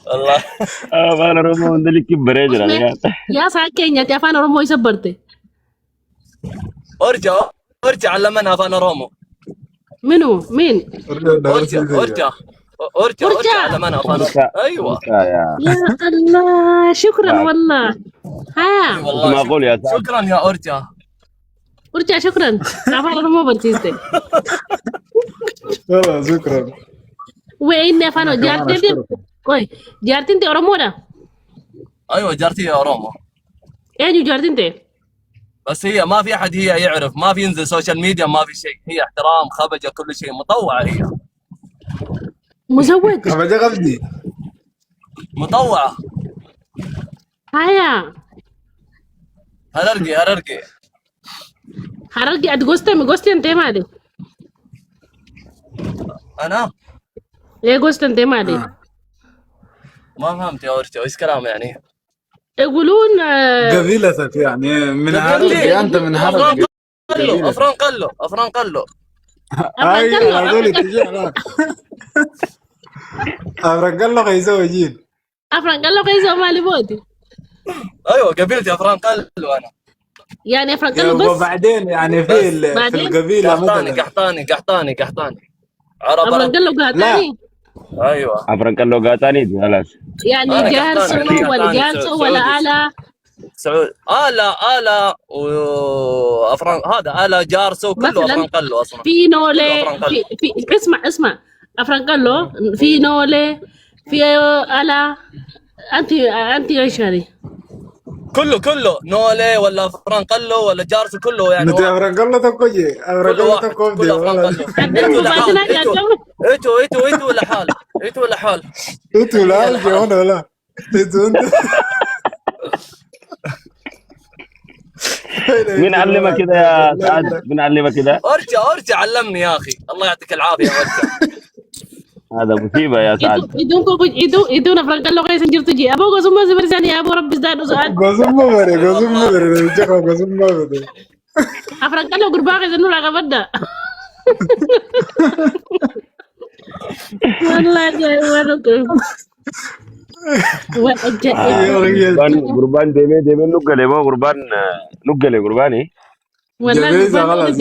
والله. Afaan Oromoo hundi likki bareedina Usme dhagaadha. yaa saa keenyatti afaan Oromoo isa barte. ارجع ارجع علمنا فانا رومو. Min? ارجع ارجع ارجع ارجع Urjaa. علمنا فانا. Urjaa. ايوه Urjaa yaa. Ya Allah, syukran Baak. wallah. Ha, اي والله Akkuma qolu yaa Saad. شكرا يا ارجع. urjaa syukran. Afaan Oromoo barsiiste. خلاص شكرا. Wee inni afaan أنا كمان jaartiin أشكركم. Oi, jaartiin tee Oromoodha. ايوه جارتي يا رومو. Eenyu jaartiin tee? بس هي ما في احد هي يعرف، ما في ينزل سوشيال ميديا، ما في شيء، هي احترام خبجه كل شيء، مطوعه هي Muzawwaj. أبغى قصدي. مطوعه. Haya. هررقي هررقي. Harargi ati gosti tee maali? انا Gosti tee maali? ما فهمت يا ارجع ايش كلام يعني. يقولون قبيلتك يعني من قبيلتي. حرب، أنت من حرب. افران قلو افران قلو افران قلو. أيوة هذول تجي هناك. أبغى له يسوي جيل. Afran kalau kayak sama Liboti. ايوه قبيلتي افران قلو انا. يعني Afran kalau بس وبعدين يعني في في بعدين القبيلة قحطاني مثلا. قحطاني قحطاني قحطاني. عرب Afran عرب. kalau قاطعني ايوه Afran kalloo gaataaniiti halas. يعني أنا جارسو قحطاني. ولا قحطاني جارسو ولا سعودي. آلة سعود آلا وافران هذا آلا جارسو كله مثلا افران قلو اصلا. في نولي كله أفران قلو. في اسمع Afran kalau في نولي في آلة أنت إيش هذه؟ كله نولي ولا افران قلو ولا جارسو كله يعني أنت أبغى له تكوجي، أبغى كل له واحد تكوجي كل افران والله. قلو. عندنا مبادلات يا جماعة. ايتو لحال ايتو لحال. أنتوا لا الجون ولا أنتوا أنت. Min allima kida yaa Saad? Min allima kida? ارجع علمني يا اخي، الله يعطيك العافيه ارجع. Hada musiba yaa Saad. Itu Afran kalau kayak senjir tuh ji. Abo gosong masih bersani abo Rabbis dan usaha. قسم ما بري، قسم ما بري، جاكو قسم ما بري. Afran kalau berbagi senu lah kapada. Wallahi wallahi. Gurbaan deemee nuggale moo nuggale gurbaani? جبيزة خلاص.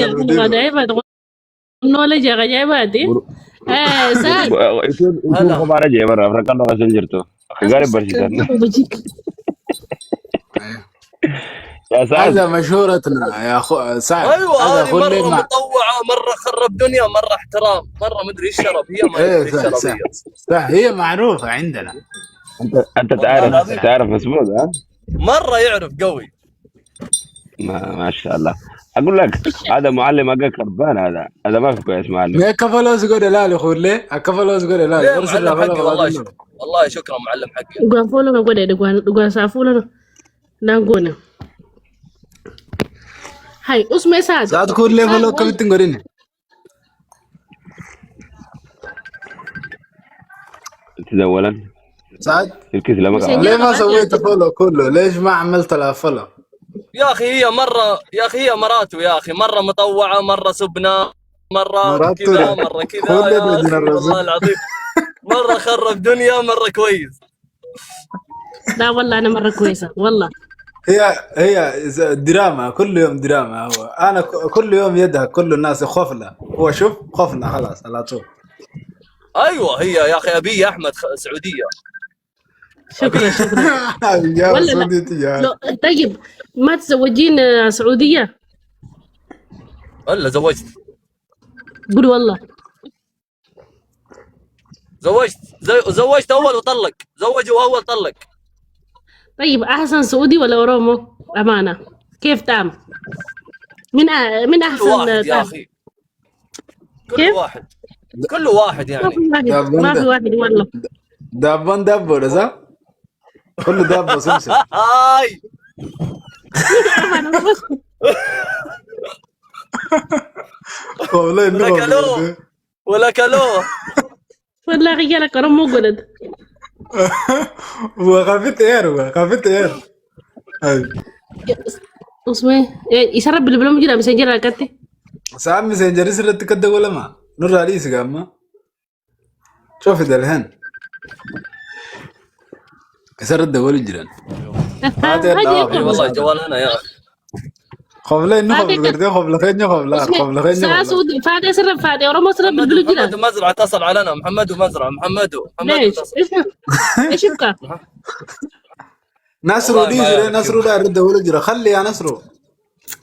knowledge ajaa'ibaatii. Saad. Ituun kophaadha jee bara Afran kalloo kan isin jirtu. Gaarii barsiisan. Yaa Saad. هذا مشهورتنا يا أخو سعد. ايوه هذا هذه كل مره ما مطوعه، مره خرب دنيا، مره احترام، مره مدري ايش شرب، هي ما إيه ادري ايش صح شرب صح هي. صح، هي معروفة عندنا. أنت تعرف مسعود ها؟ مره يعرف قوي. ما شاء الله. أقول لك هذا معلم أجا كربان، هذا ما في كويس معلم. ما كفلوس قول لا لخور ليه؟ كفلوس قول لا. ليه معلم حقي والله والله شكرا معلم حقي. Gua follow nggak deh, gua follow nanggono. Hai, usme Saad. سعد كل ليه فلو كم تنقرين؟ أولا سعد الكيس لما مش ليه ما سويت فولو كله؟ ليش ما عملت لها فولو؟ يا اخي هي مره، يا اخي هي مراتو، يا اخي مره مطوعه، مره سبنا، مره مراتو كذا، مره كذا، كل يا اللي اخي جنرال والله العظيم مره خرب دنيا، مره كويس. لا والله أنا مرة كويسة والله. هي دراما، كل يوم دراما. هو انا كل يوم يدها كل الناس خفنا. هو شوف خفنا خلاص على طول. ايوه هي يا اخي ابي احمد سعوديه. شكرا يا ولا لا؟ سعوديتي يا لو طيب ما تزوجين سعودية؟ الا زوجت قول والله. زوجت اول وطلق، زوج واول طلق. طيب أحسن سعودي ولا أورومو؟ أمانة كيف تام؟ من كل أحسن واحد يا تام؟ اخي، كل كيف؟ واحد كل واحد ما يعني. في واحد، ما في واحد والله. دابون دابو ولا صح؟ كله دابو سمسم. هاي والله ولا كلوه ولا كلوه. والله رجالك أورومو قلد. وخافت اير خافت اير. اسمه يسرب بالبلوم جدا مسنجر كاتي. ساعات مسنجر يسرد تكدق ولا ما؟ نور عليس قام. شوف ده الهن يسرد دول جيران هذا هاي الدواب. اي والله جوالنا يا اخي. خبلين نخبل قردي خبل خيني خبل خبل خيني ساس خبل فادي سر فادي ورا سر محمد بالبلوجرا ومزرعه اتصل علينا. محمد ومزرعه. محمد ليش اتصل. ايش يبقى نصرو والله دي ما زي يعرف نصرو لا رد ولا جرا خلي يا نصرو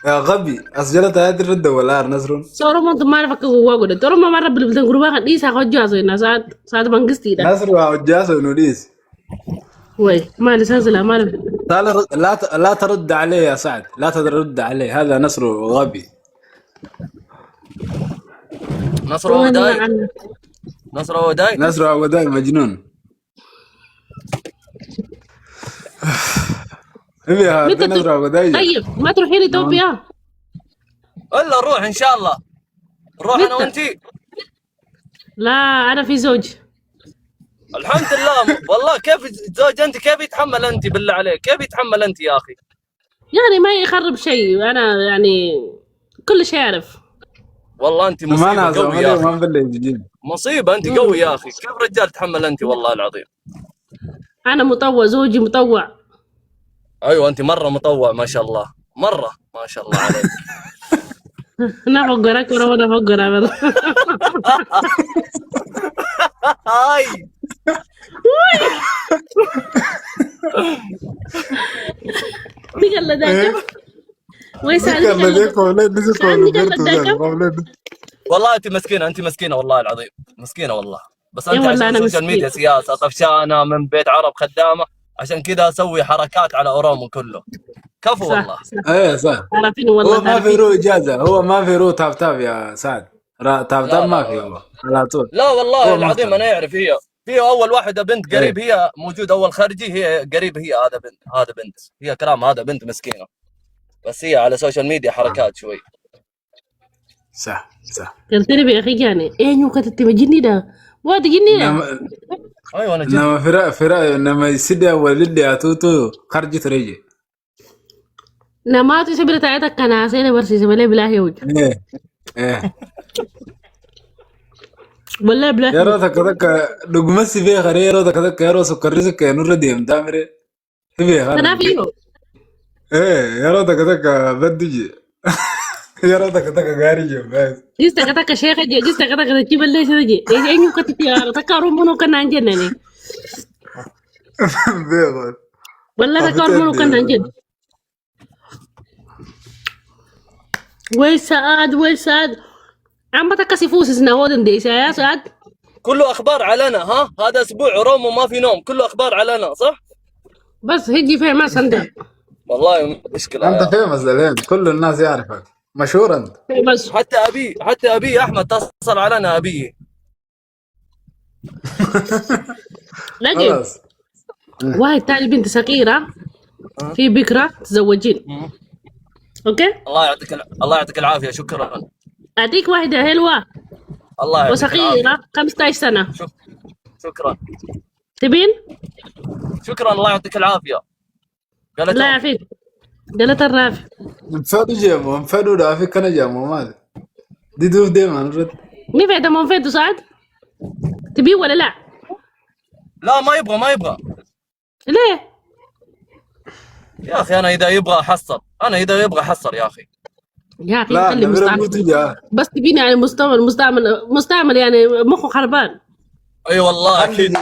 يا غبي اسجلت هذه الرد ولا نصرو صورة ما معرفة كوكو ترى ما مرة بالبلدان قربان دي ساخد جازو الناس ساعات بنقستي ده نصرو عجاز ونوديس وي ما لسانس لا ما لا ترد عليه يا سعد لا ترد عليه هذا نصرو غبي نصر وداي. نصر وداي. نصرو عوداي مجنون يا نصرو عوداي طيب ما تروحين اثيوبيا الا نروح ان شاء الله. نروح انا وانتي. لا انا في زوج الحمد لله. والله كيف زوج انت كيف يتحمل انت بالله عليك؟ كيف يتحمل انت يا اخي؟ يعني ما يخرب شيء انا يعني كل شيء اعرف والله انت ما مصيبه نازل قوي يا ما اخي. بالله يجيني مصيبه انت قوي يا اخي. كيف رجال تحمل انت والله العظيم؟ انا مطوع زوجي مطوع ايوه انت مره مطوع ما شاء الله. مره ما شاء الله عليك. انا فقرك وانا فقر هاي نقل ذاك ويسأل والله انت مسكينه. انت مسكينه والله العظيم. مسكينه والله. بس إيه انت والله عشان أنا السوشيال مسكين. ميديا سياسه طفشانه من بيت عرب خدامه عشان كذا اسوي حركات على اورومو كله. كفو والله. صح صح ايه صح عارفين هو والله ما في عارفين رو اجازه هو ما في رو تاب تاب يا سعد تاب تاب ما في هو على طول لا والله هو العظيم مختلف. انا اعرف. هي اول واحده بنت قريب. هي موجود اول خرجي. هي قريب. هي هذا بنت. هي كلام هذا بنت مسكينه. بس هي على السوشيال ميديا حركات شوي. صح صح قلت لي يا اخي يعني ايه نيو كانت تمجني ده واد جني ده ايوه انا جد. انما فراء انما يسدى ولدي اتوتو خرجت رجي نما تسبر تاعتك كان عسيل برسي سبلي بلا هيوج ايه ايه والله يا بلا رو تكذك دغمسي في غري يا رو تكذك يا رو سكرزك نور ديم دامري في انا غري فيه ايه يا رو تكذك بدجي يا رو تكذك غاري بس جست كتك شيخ جي جست كتك تجيب اللي سجي ايه نيو كانت يا تكارو منو كان انجنني بيغول والله تكارو منو كان انجن وي سعد عم بتكسي فوسس ناودن دي يا سعد كله اخبار علنا. ها هذا اسبوع اورومو ما في نوم. كله اخبار علنا صح. بس هيجي فيها ما صندوق والله مشكله انت فيمس الان كل الناس يعرفك مشهور انت بس حتى ابي احمد اتصل علينا. ابي لقي خلاص واحد تاني بنت صغيرة في بكرة تزوجين اوكي الله يعطيك العافيه. شكرا. اديك واحدة حلوة الله يعطيك العافيه. وصغيرة 15 سنة شكرا. تبين؟ شكرا. الله يعطيك العافيه. قالت لا يعافيك قالت الرافع مفادو جيمو مفادو دافي كان جيمو ماذا دي دوف ديما نرد مين فايدة من فين سعد؟ تبيه ولا لا؟ لا ما يبغى. ليه؟ يا اخي انا اذا يبغى حصل. يا اخي. يا اخي لا خلي نمر مستعمل موتي بس تبيني يعني مستعمل يعني مخه خربان اي والله اكيد.